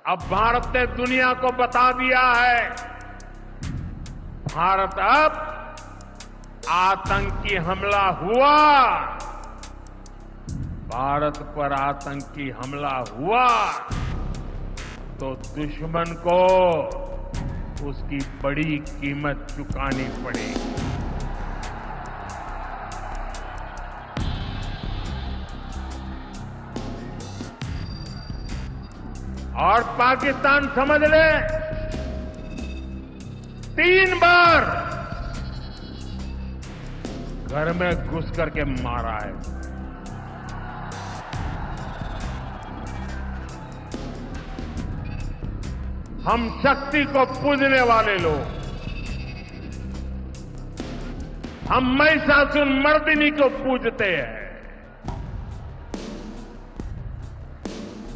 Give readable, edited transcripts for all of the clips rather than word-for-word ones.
अब भारत ने दुनिया को बता दिया है, भारत अब आतंकी हमला हुआ, भारत पर आतंकी हमला हुआ तो दुश्मन को उसकी बड़ी कीमत चुकानी पड़ेगी। और पाकिस्तान समझ ले, 3 बार घर में घुस करके मारा है। हम शक्ति को पूजने वाले लोग, हम महिषासुर मर्दिनी को पूजते हैं।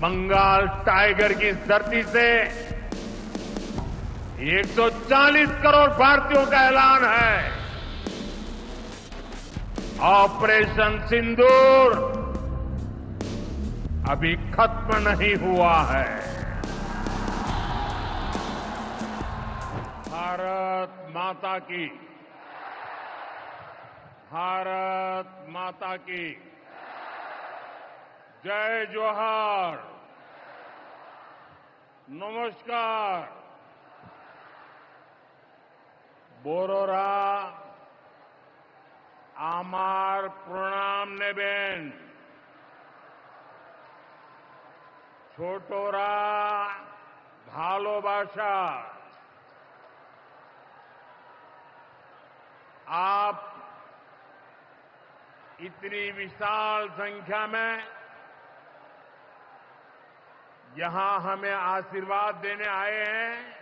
बंगाल टाइगर की धरती से 140 करोड़ भारतीयों का ऐलान है। ऑपरेशन सिंदूर अभी खत्म नहीं हुआ है। भारत माता की, भारत माता की जय जोहार। नमस्कार। बोरोरा आमार प्रणाम नेबेन, छोटोरा भालोबाशा। आप इतनी विशाल संख्या में यहां हमें आशीर्वाद देने आए हैं,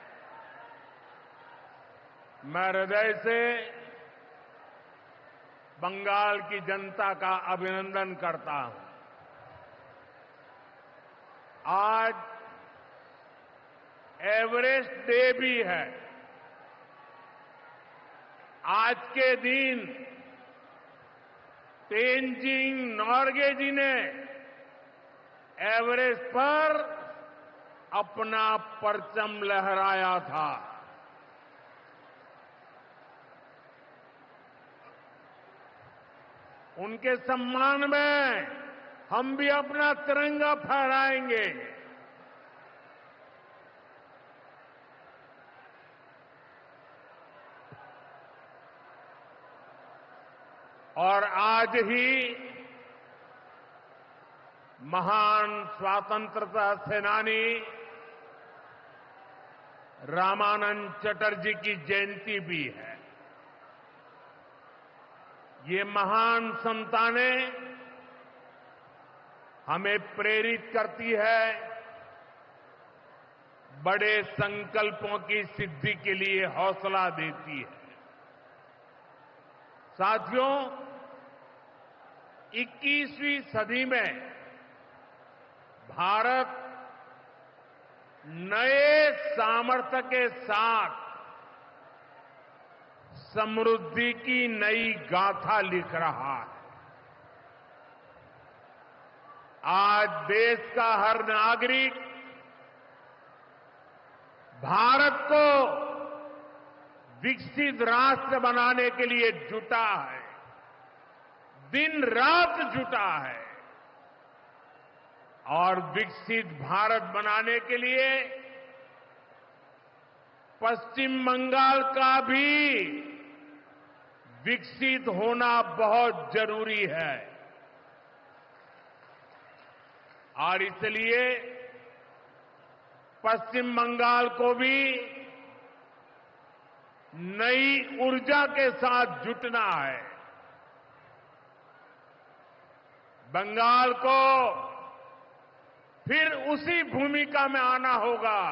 मैं हृदय से बंगाल की जनता का अभिनंदन करता हूं। आज एवरेस्ट डे भी है। आज के दिन तेनजिंग नोर्गे जी ने एवरेस्ट पर अपना परचम लहराया था। उनके सम्मान में हम भी अपना तिरंगा फहराएंगे। और आज ही महान स्वतंत्रता सेनानी रामानंद चटर्जी की जयंती भी है। ये महान संतानें हमें प्रेरित करती है, बड़े संकल्पों की सिद्धि के लिए हौसला देती है। साथियों, 21वीं सदी में भारत नए सामर्थ्य के साथ समृद्धि की नई गाथा लिख रहा है। आज देश का हर नागरिक भारत को विकसित राष्ट्र बनाने के लिए जुटा है, दिन रात जुटा है। और विकसित भारत बनाने के लिए पश्चिम बंगाल का भी विकसित होना बहुत जरूरी है। और इसलिए पश्चिम बंगाल को भी नई ऊर्जा के साथ जुटना है। बंगाल को फिर उसी भूमिका में आना होगा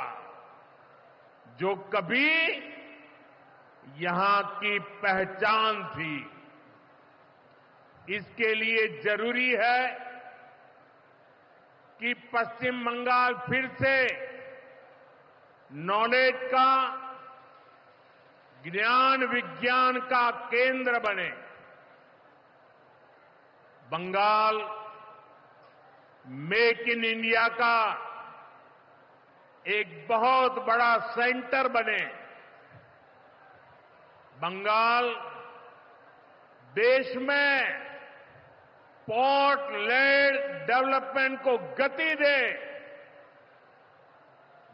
जो कभी यहां की पहचान थी। इसके लिए जरूरी है कि पश्चिम बंगाल फिर से नॉलेज का, ज्ञान विज्ञान का केंद्र बने। बंगाल मेक इन इंडिया का एक बहुत बड़ा सेंटर बने। बंगाल देश में पोर्ट लेड डेवलपमेंट को गति दे।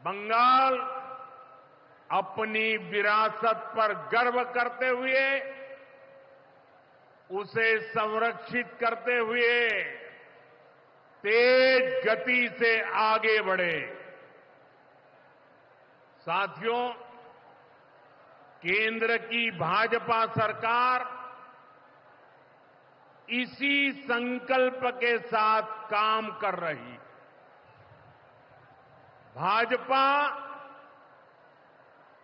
बंगाल अपनी विरासत पर गर्व करते हुए, उसे संरक्षित करते हुए तेज गति से आगे बढ़े। साथियों, केंद्र की भाजपा सरकार इसी संकल्प के साथ काम कर रही है। भाजपा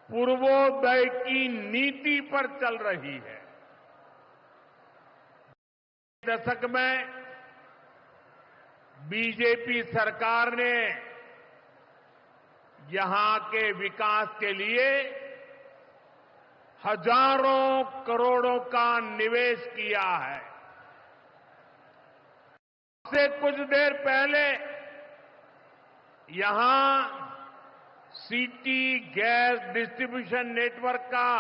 पूर्वोदय की नीति पर चल रही है। दशक में बीजेपी सरकार ने यहां के विकास के लिए हजारों करोड़ों का निवेश किया है। से कुछ देर पहले यहां सिटी गैस डिस्ट्रीब्यूशन नेटवर्क का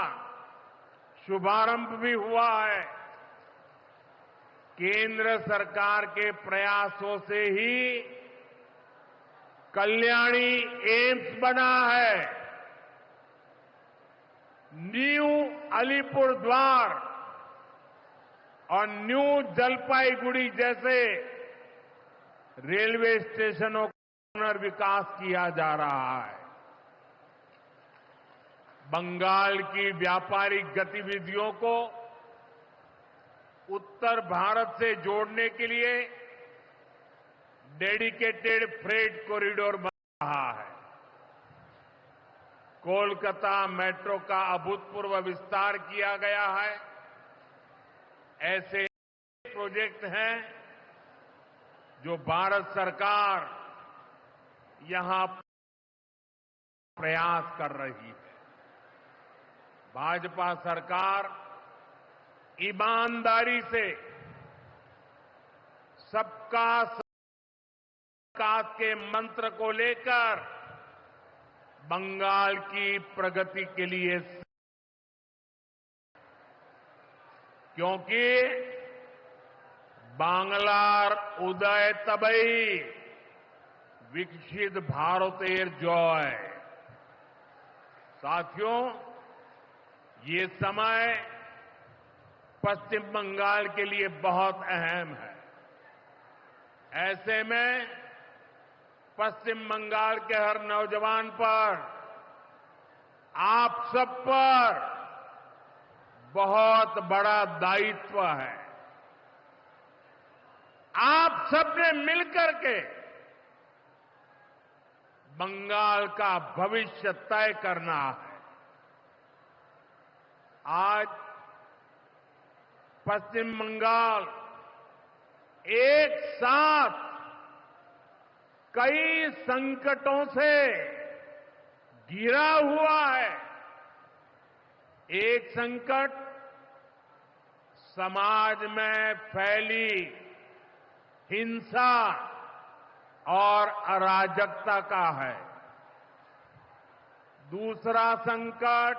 शुभारंभ भी हुआ है। केंद्र सरकार के प्रयासों से ही कल्याणी एम्स बना है। न्यू अलीपुर द्वार और न्यू जलपाईगुड़ी जैसे रेलवे स्टेशनों का पुनर्विकास किया जा रहा है। बंगाल की व्यापारिक गतिविधियों को उत्तर भारत से जोड़ने के लिए डेडिकेटेड फ्रेट कॉरिडोर बन रहा है। कोलकाता मेट्रो का अभूतपूर्व विस्तार किया गया है। ऐसे प्रोजेक्ट हैं जो भारत सरकार यहां प्रयास कर रही है। भाजपा सरकार ईमानदारी से सबका विकास के मंत्र को लेकर बंगाल की प्रगति के लिए, क्योंकि बांग्लार उदय तबई विकसित भारतेर जय। साथियों, ये समय पश्चिम बंगाल के लिए बहुत अहम है। ऐसे में पश्चिम बंगाल के हर नौजवान पर, आप सब पर बहुत बड़ा दायित्व है। आप सबने मिलकर के बंगाल का भविष्य तय करना है। आज पश्चिम बंगाल एक साथ कई संकटों से घिरा हुआ है। एक संकट समाज में फैली हिंसा और अराजकता का है। दूसरा संकट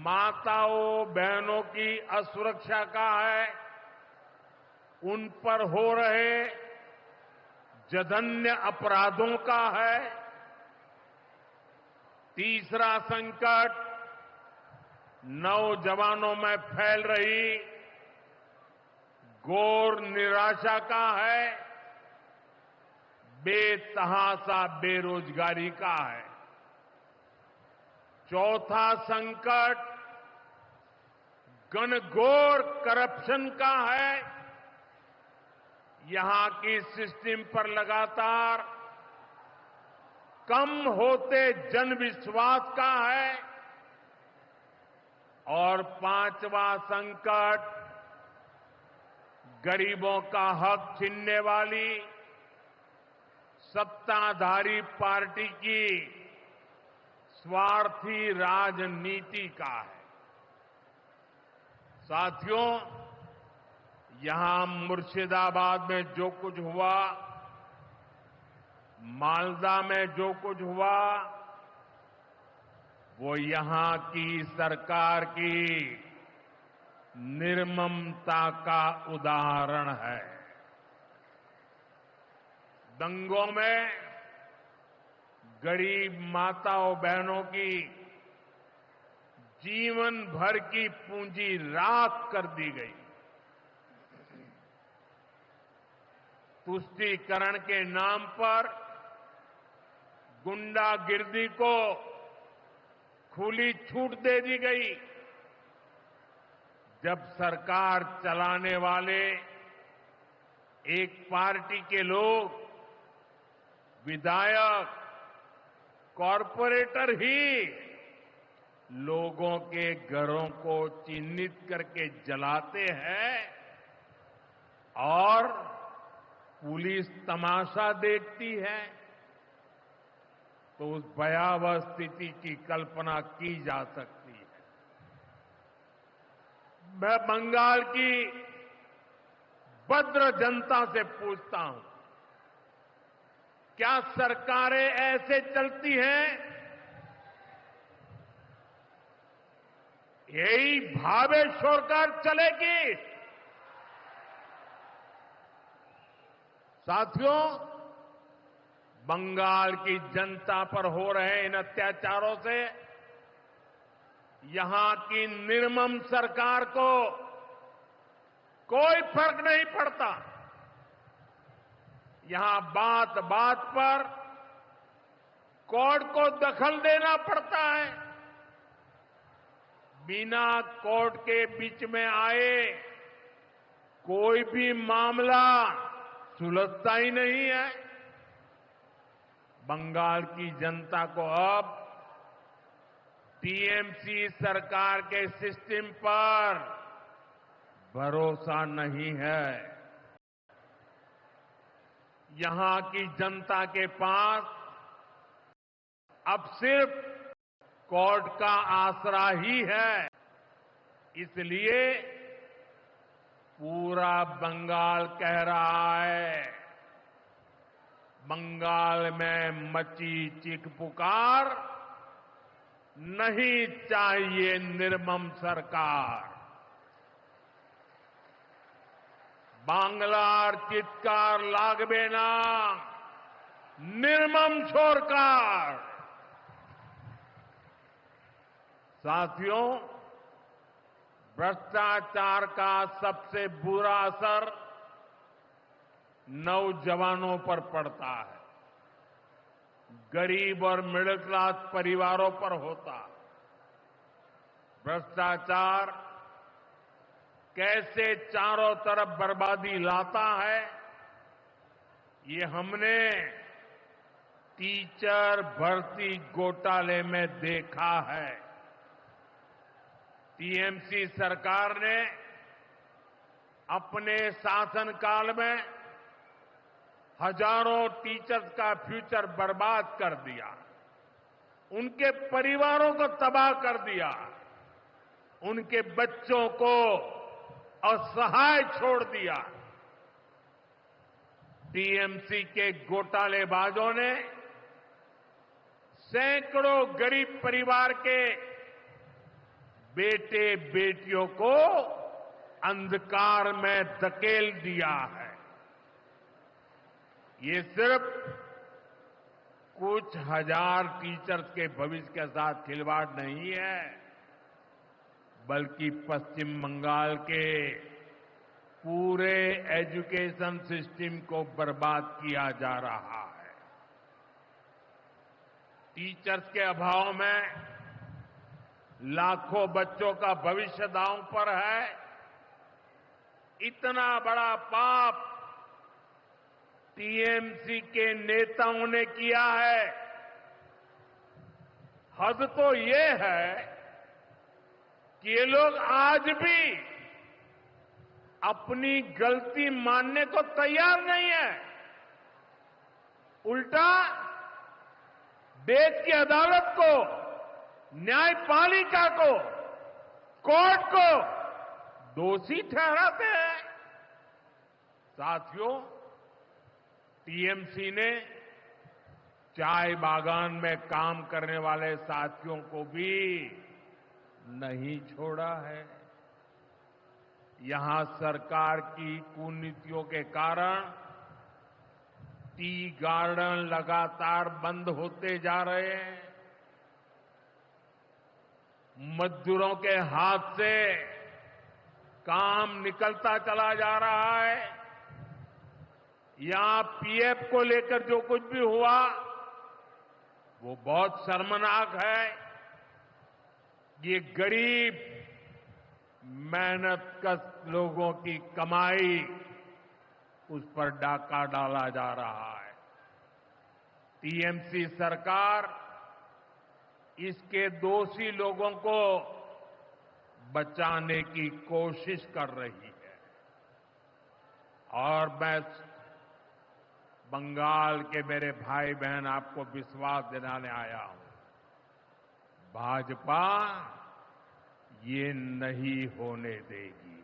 माताओं बहनों की असुरक्षा का है। उन पर हो रहे जघन्य अपराधों का है। तीसरा संकट नौजवानों में फैल रही घोर निराशा का है। बेतहाशा बेरोजगारी का है। चौथा संकट घनघोर करप्शन का है। यहां की सिस्टम पर लगातार कम होते जनविश्वास का है। और पांचवा संकट गरीबों का हक छीनने वाली सत्ताधारी पार्टी की स्वार्थी राजनीति का है। साथियों, यहां मुर्शिदाबाद में जो कुछ हुआ मालदा में जो कुछ हुआ वो यहां की सरकार की निर्ममता का उदाहरण है। दंगों में गरीब माताओं बहनों की जीवन भर की पूंजी राख कर दी गई। तुष्टीकरण के नाम पर गुंडागिर्दी को खुली छूट दे दी गई। जब सरकार चलाने वाले एक पार्टी के लोग, विधायक, कॉरपोरेटर ही लोगों के घरों को चिन्हित करके जलाते हैं और पुलिस तमाशा देखती है, तो उस भयावह स्थिति की कल्पना की जा सकती है। मैं बंगाल की भद्र जनता से पूछता हूं, क्या सरकारें ऐसे चलती हैं? यही भावेश्वर चलेगी? साथियों, बंगाल की जनता पर हो रहे इन अत्याचारों से यहां की निर्मम सरकार को कोई फर्क नहीं पड़ता। यहां बात बात पर कोर्ट को दखल देना पड़ता है। बिना कोर्ट के बीच में आए कोई भी मामला सुलझता ही नहीं है। बंगाल की जनता को अब टीएमसी सरकार के सिस्टम पर भरोसा नहीं है। यहां की जनता के पास अब सिर्फ कोर्ट का आसरा ही है। इसलिए पूरा बंगाल कह रहा है, बंगाल में मची चीख पुकार, नहीं चाहिए निर्मम सरकार। बांग्लार चित्कार लागबे ना, निर्मम सरकार। साथियों, भ्रष्टाचार का सबसे बुरा असर नौजवानों पर पड़ता है, गरीब और मिडिल क्लास परिवारों पर होता है। भ्रष्टाचार कैसे चारों तरफ बर्बादी लाता है, ये हमने टीचर भर्ती घोटाले में देखा है। टीएमसी सरकार ने अपने शासनकाल में हजारों टीचर्स का फ्यूचर बर्बाद कर दिया, उनके परिवारों को तबाह कर दिया, उनके बच्चों को असहाय छोड़ दिया। टीएमसी के घोटालेबाजों ने सैकड़ों गरीब परिवार के बेटे बेटियों को अंधकार में धकेल दिया है। ये सिर्फ कुछ हजार टीचर्स के भविष्य के साथ खिलवाड़ नहीं है, बल्कि पश्चिम बंगाल के पूरे एजुकेशन सिस्टम को बर्बाद किया जा रहा है। टीचर्स के अभाव में लाखों बच्चों का भविष्य दांव पर है। इतना बड़ा पाप टीएमसी के नेताओं ने किया है। हद तो ये है कि ये लोग आज भी अपनी गलती मानने को तैयार नहीं है। उल्टा देश की अदालत को, न्यायपालिका को, कोर्ट को दोषी ठहराते हैं। साथियों, टीएमसी ने चाय बागान में काम करने वाले साथियों को भी नहीं छोड़ा है। यहां सरकार की कुनीतियों के कारण टी गार्डन लगातार बंद होते जा रहे हैं। मजदूरों के हाथ से काम निकलता चला जा रहा है। यहां पीएफ को लेकर जो कुछ भी हुआ वो बहुत शर्मनाक है। ये गरीब मेहनतकश लोगों की कमाई उस पर डाका डाला जा रहा है। टीएमसी सरकार इसके दोषी लोगों को बचाने की कोशिश कर रही है। और मैं बंगाल के मेरे भाई बहन आपको विश्वास दिलाने आया हूं, भाजपा ये नहीं होने देगी।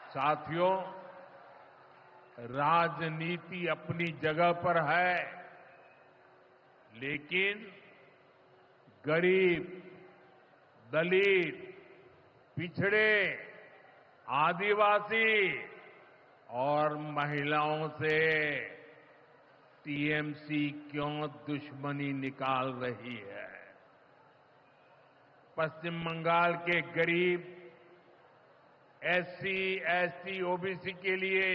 साथियों, राजनीति अपनी जगह पर है, लेकिन गरीब, दलित, पिछड़े, आदिवासी और महिलाओं से टीएमसी क्यों दुश्मनी निकाल रही है। पश्चिम बंगाल के गरीब, एससी, एसटी, ओबीसी के लिए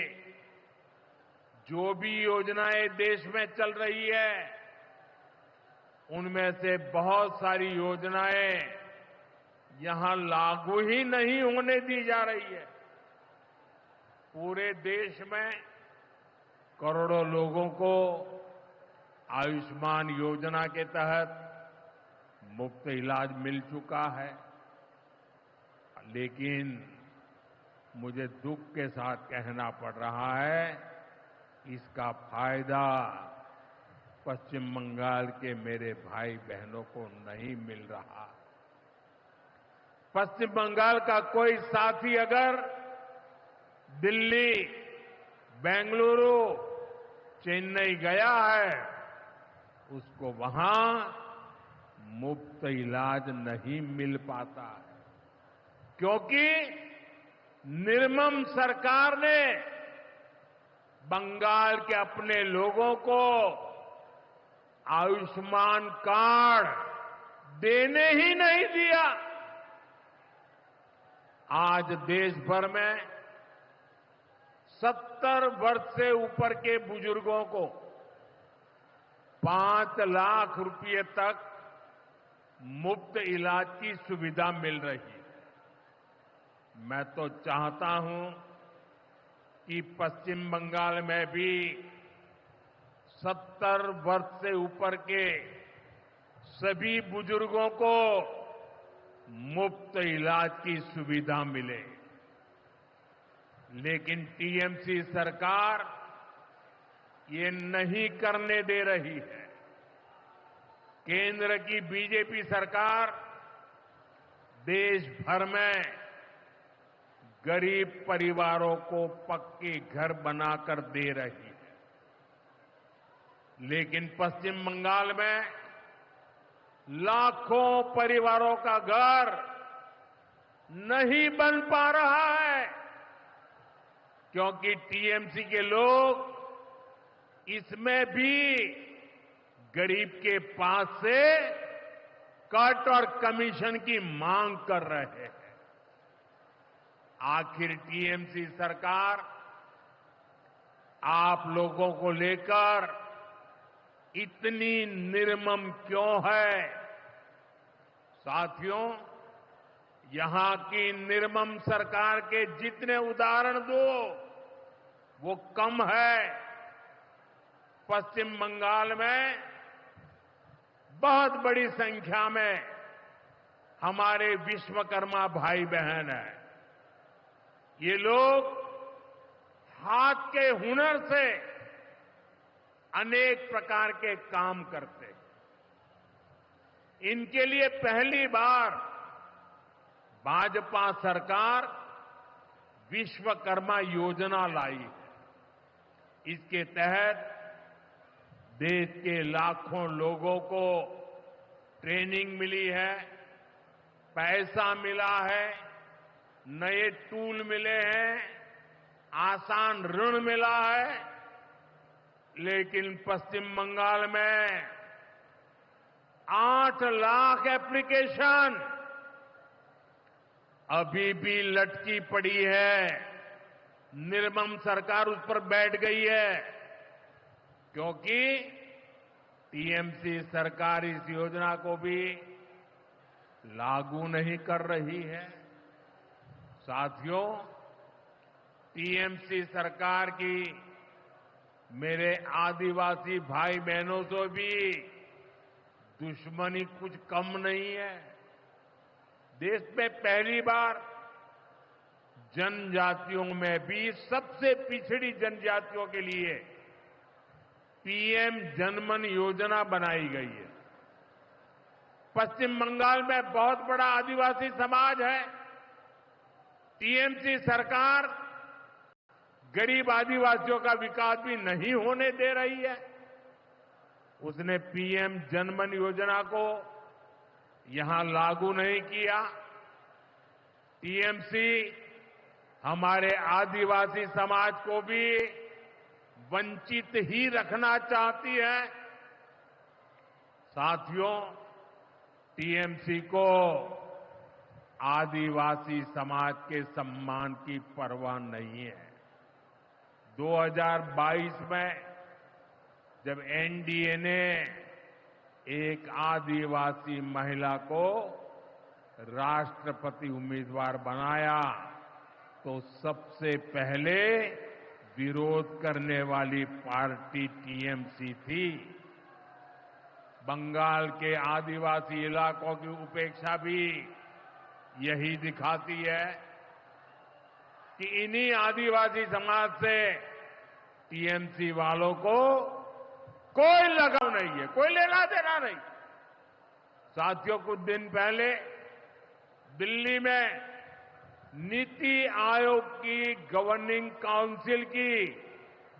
जो भी योजनाएं देश में चल रही है, उनमें से बहुत सारी योजनाएं यहां लागू ही नहीं होने दी जा रही है। पूरे देश में करोड़ों लोगों को आयुष्मान योजना के तहत मुफ्त इलाज मिल चुका है, लेकिन मुझे दुख के साथ कहना पड़ रहा है, इसका फायदा पश्चिम बंगाल के मेरे भाई बहनों को नहीं मिल रहा। पश्चिम बंगाल का कोई साथी अगर दिल्ली, बेंगलुरु, चेन्नई गया है, उसको वहां मुफ्त इलाज नहीं मिल पाता है, क्योंकि निर्मम सरकार ने बंगाल के अपने लोगों को आयुष्मान कार्ड देने ही नहीं दिया। आज देश भर में 70 वर्ष से ऊपर के बुजुर्गों को 5 लाख रुपए तक मुफ्त इलाज की सुविधा मिल रही है। मैं तो चाहता हूं कि पश्चिम बंगाल में भी 70 वर्ष से ऊपर के सभी बुजुर्गों को मुफ्त इलाज की सुविधा मिले, लेकिन टीएमसी सरकार ये नहीं करने दे रही है। केंद्र की बीजेपी सरकार देश भर में गरीब परिवारों को पक्के घर बनाकर दे रही है, लेकिन पश्चिम बंगाल में लाखों परिवारों का घर नहीं बन पा रहा है, क्योंकि टीएमसी के लोग इसमें भी गरीब के पास से कट और कमीशन की मांग कर रहे हैं। आखिर टीएमसी सरकार आप लोगों को लेकर इतनी निर्मम क्यों है? साथियों, यहां की निर्मम सरकार के जितने उदाहरण दो वो कम है। पश्चिम बंगाल में बहुत बड़ी संख्या में हमारे विश्वकर्मा भाई बहन हैं। ये लोग हाथ के हुनर से अनेक प्रकार के काम करते हैं। इनके लिए पहली बार भाजपा सरकार विश्वकर्मा योजना लाई है। इसके तहत देश के लाखों लोगों को ट्रेनिंग मिली है, पैसा मिला है, नए टूल मिले हैं, आसान ऋण मिला है। लेकिन पश्चिम बंगाल में 8 लाख एप्लीकेशन अभी भी लटकी पड़ी है। निर्मम सरकार उस पर बैठ गई है, क्योंकि टीएमसी सरकार इस योजना को भी लागू नहीं कर रही है। साथियों, टीएमसी सरकार की मेरे आदिवासी भाई बहनों से भी दुश्मनी कुछ कम नहीं है। देश में पहली बार जनजातियों में भी सबसे पिछड़ी जनजातियों के लिए पीएम जनमन योजना बनाई गई है। पश्चिम बंगाल में बहुत बड़ा आदिवासी समाज है। टीएमसी सरकार गरीब आदिवासियों का विकास भी नहीं होने दे रही है। उसने पीएम जनमन योजना को यहां लागू नहीं किया। टीएमसी हमारे आदिवासी समाज को भी वंचित ही रखना चाहती है। साथियों, टीएमसी को आदिवासी समाज के सम्मान की परवाह नहीं है। 2022 में जब एनडीए ने एक आदिवासी महिला को राष्ट्रपति उम्मीदवार बनाया तो सबसे पहले विरोध करने वाली पार्टी टीएमसी थी। बंगाल के आदिवासी इलाकों की उपेक्षा भी यही दिखाती है कि इन्हीं आदिवासी समाज से टीएमसी वालों को कोई लगाव नहीं है, कोई लेना देना नहीं। साथियों, कुछ दिन पहले दिल्ली में नीति आयोग की गवर्निंग काउंसिल की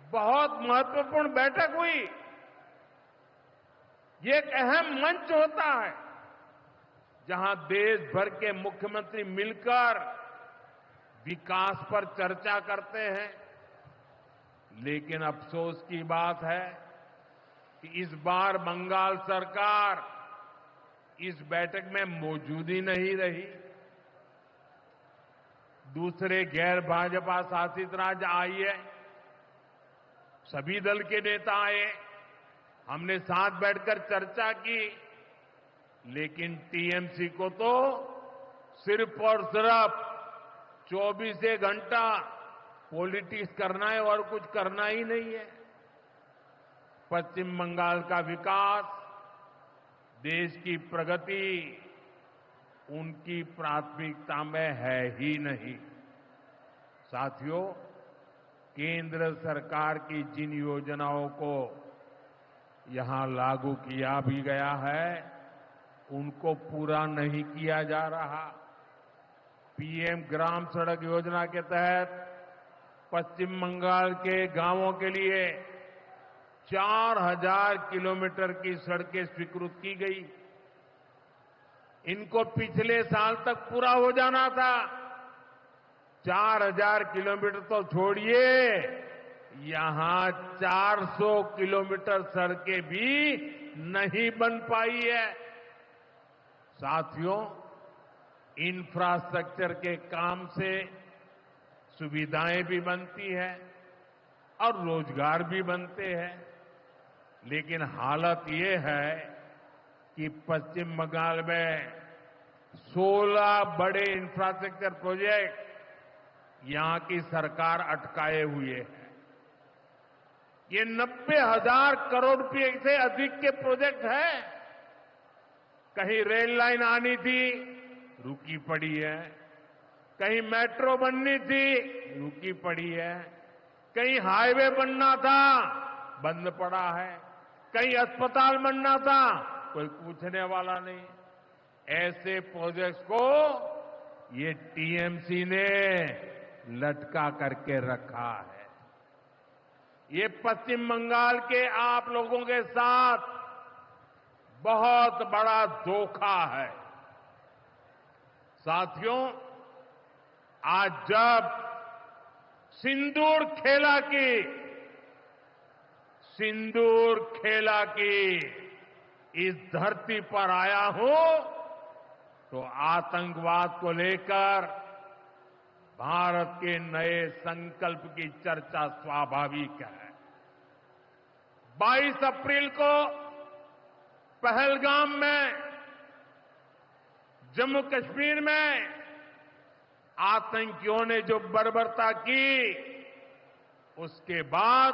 बहुत महत्वपूर्ण बैठक हुई। ये एक अहम मंच होता है जहां देश भर के मुख्यमंत्री मिलकर विकास पर चर्चा करते हैं। लेकिन अफसोस की बात है कि इस बार बंगाल सरकार इस बैठक में मौजूद ही नहीं रही। दूसरे गैर भाजपा शासित राज्य आए, सभी दल के नेता आए, हमने साथ बैठकर चर्चा की, लेकिन टीएमसी को तो सिर्फ और सिर्फ 24 घंटा पॉलिटिक्स करना है और कुछ करना ही नहीं है। पश्चिम बंगाल का विकास, देश की प्रगति उनकी प्राथमिकता में है ही नहीं। साथियों, केंद्र सरकार की जिन योजनाओं को यहां लागू किया भी गया है, उनको पूरा नहीं किया जा रहा। पीएम ग्राम सड़क योजना के तहत पश्चिम बंगाल के गांवों के लिए 4000 किलोमीटर की सड़कें स्वीकृत की गई। इनको पिछले साल तक पूरा हो जाना था। 4000 किलोमीटर तो छोड़िए, यहां 400 किलोमीटर सड़कें भी नहीं बन पाई है। साथियों, इंफ्रास्ट्रक्चर के काम से सुविधाएं भी बनती है और रोजगार भी बनते हैं। लेकिन हालत ये है कि पश्चिम बंगाल में 16 बड़े इंफ्रास्ट्रक्चर प्रोजेक्ट यहां की सरकार अटकाए हुए है। ये 90,000 करोड़ रुपए से अधिक के प्रोजेक्ट हैं। कहीं रेल लाइन आनी थी, रुकी पड़ी है। कहीं मेट्रो बननी थी, रुकी पड़ी है। कहीं हाईवे बनना था, बंद पड़ा है। कहीं अस्पताल बनना था, कोई पूछने वाला नहीं। ऐसे प्रोजेक्ट्स को ये टीएमसी ने लटका करके रखा है। ये पश्चिम बंगाल के आप लोगों के साथ बहुत बड़ा धोखा है। साथियों, आज जब सिंदूर खेला की इस धरती पर आया हूं तो आतंकवाद को लेकर भारत के नए संकल्प की चर्चा स्वाभाविक है। 22 अप्रैल को पहलगाम में, जम्मू कश्मीर में आतंकियों ने जो बर्बरता की, उसके बाद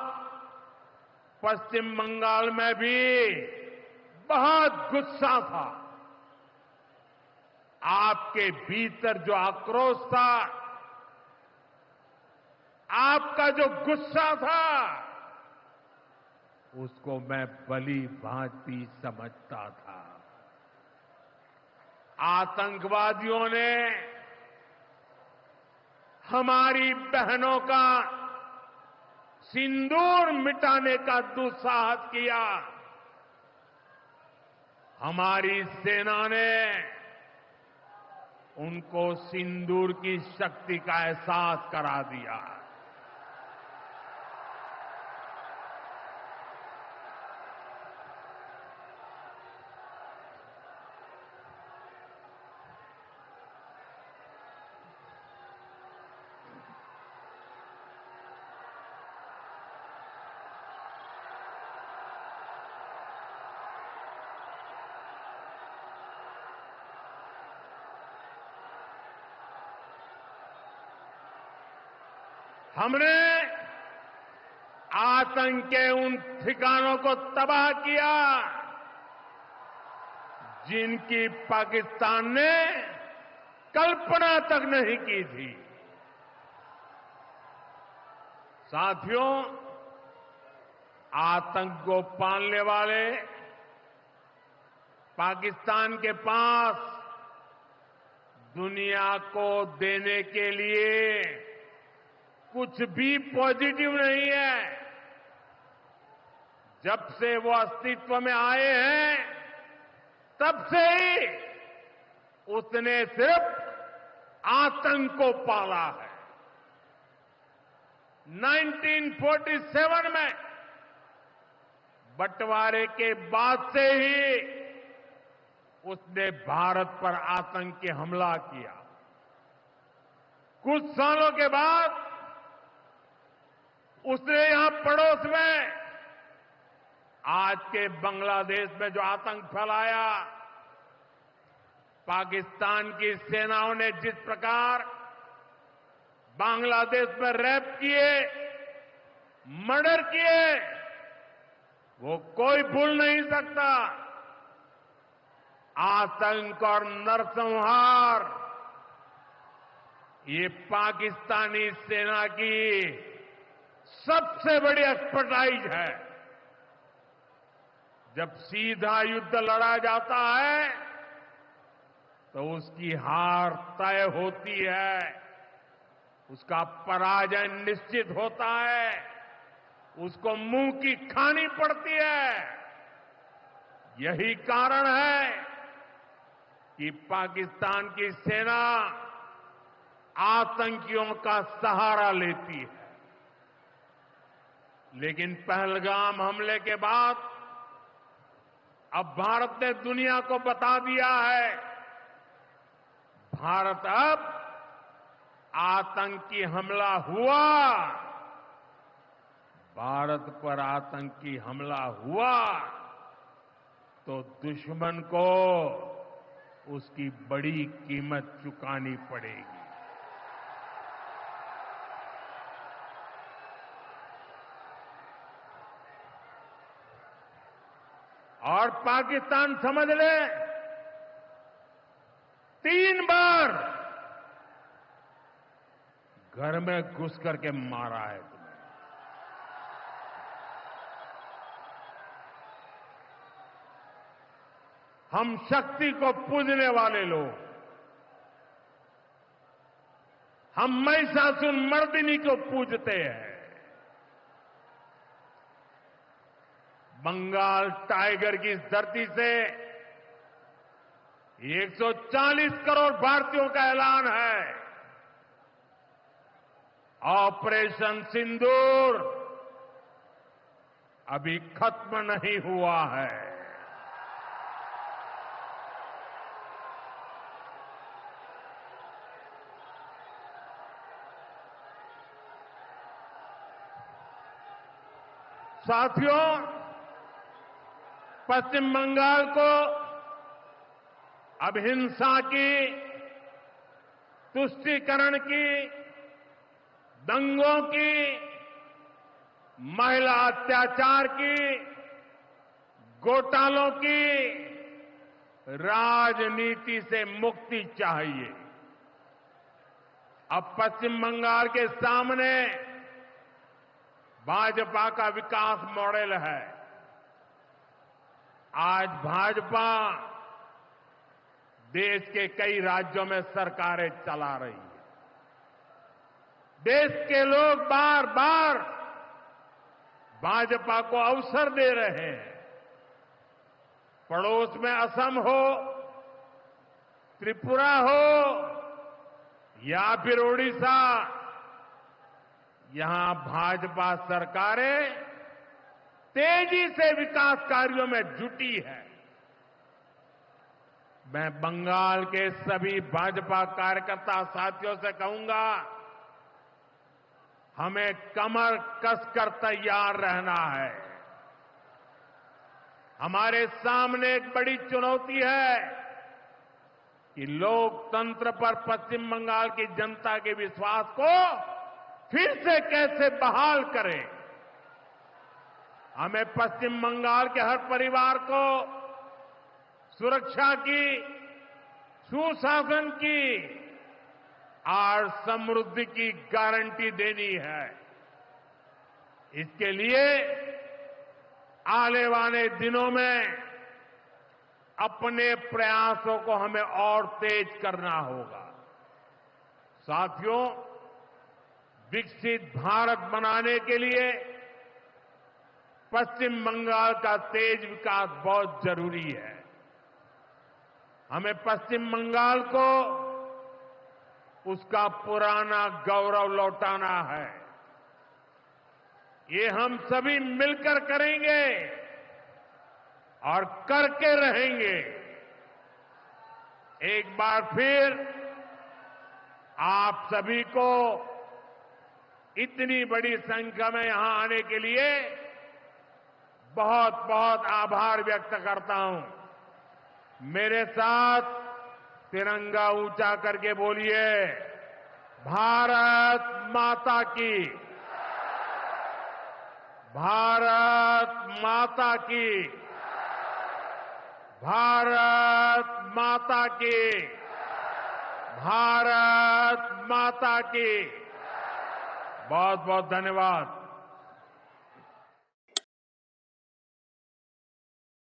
पश्चिम बंगाल में भी बहुत गुस्सा था। आपके भीतर जो आक्रोश था, आपका जो गुस्सा था, उसको मैं भली भांति समझता था। आतंकवादियों ने हमारी बहनों का सिंदूर मिटाने का दुस्साहस किया। हमारी सेना ने उनको सिंदूर की शक्ति का एहसास करा दिया। हमने आतंक के उन ठिकानों को तबाह किया जिनकी पाकिस्तान ने कल्पना तक नहीं की थी। साथियों, आतंक को पालने वाले पाकिस्तान के पास दुनिया को देने के लिए कुछ भी पॉजिटिव नहीं है। जब से वो अस्तित्व में आए हैं, तब से ही उसने सिर्फ आतंक को पाला है। 1947 में बंटवारे के बाद से ही उसने भारत पर आतंकी हमला किया। कुछ सालों के बाद उसने यहां पड़ोस में आज के बांग्लादेश में जो आतंक फैलाया, पाकिस्तान की सेनाओं ने जिस प्रकार बांग्लादेश में रेप किए, मर्डर किए, वो कोई भूल नहीं सकता। आतंक और नरसंहार ये पाकिस्तानी सेना की सबसे बड़ी एक्सपर्टाइज है। जब सीधा युद्ध लड़ा जाता है तो उसकी हार तय होती है, उसका पराजय निश्चित होता है, उसको मुंह की खानी पड़ती है। यही कारण है कि पाकिस्तान की सेना आतंकियों का सहारा लेती है। लेकिन पहलगाम हमले के बाद अब भारत ने दुनिया को बता दिया है, भारत अब आतंकी हमला हुआ, भारत पर आतंकी हमला हुआ तो दुश्मन को उसकी बड़ी कीमत चुकानी पड़ेगी। और पाकिस्तान समझ ले, 3 बार घर में घुस करके मारा है तुम्हें। हम शक्ति को पूजने वाले लोग, हम महिषासुर मर्दिनी को पूजते हैं। बंगाल टाइगर की इस धरती से 140 करोड़ भारतीयों का ऐलान है। ऑपरेशन सिंदूर अभी खत्म नहीं हुआ है। साथियों, पश्चिम बंगाल को अब हिंसा की, तुष्टीकरण की, दंगों की, महिला अत्याचार की, घोटालों की राजनीति से मुक्ति चाहिए। अब पश्चिम बंगाल के सामने भाजपा का विकास मॉडल है। आज भाजपा देश के कई राज्यों में सरकारें चला रही है। देश के लोग बार बार भाजपा को अवसर दे रहे हैं। पड़ोस में असम हो, त्रिपुरा हो या फिर ओडिशा, यहां भाजपा सरकारें तेजी से विकास कार्यों में जुटी है। मैं बंगाल के सभी भाजपा कार्यकर्ता साथियों से कहूंगा, हमें कमर कसकर तैयार रहना है। हमारे सामने एक बड़ी चुनौती है कि लोकतंत्र पर पश्चिम बंगाल की जनता के विश्वास को फिर से कैसे बहाल करें। हमें पश्चिम बंगाल के हर परिवार को सुरक्षा की, सुशासन की और समृद्धि की गारंटी देनी है। इसके लिए आने वाले दिनों में अपने प्रयासों को हमें और तेज करना होगा। साथियों, विकसित भारत बनाने के लिए पश्चिम बंगाल का तेज विकास बहुत जरूरी है। हमें पश्चिम बंगाल को उसका पुराना गौरव लौटाना है। ये हम सभी मिलकर करेंगे और करके रहेंगे। एक बार फिर आप सभी को इतनी बड़ी संख्या में यहां आने के लिए बहुत बहुत आभार व्यक्त करता हूं। मेरे साथ तिरंगा ऊंचा करके बोलिए, भारत माता की, भारत माता की, भारत माता की, भारत माता की। बहुत बहुत धन्यवाद।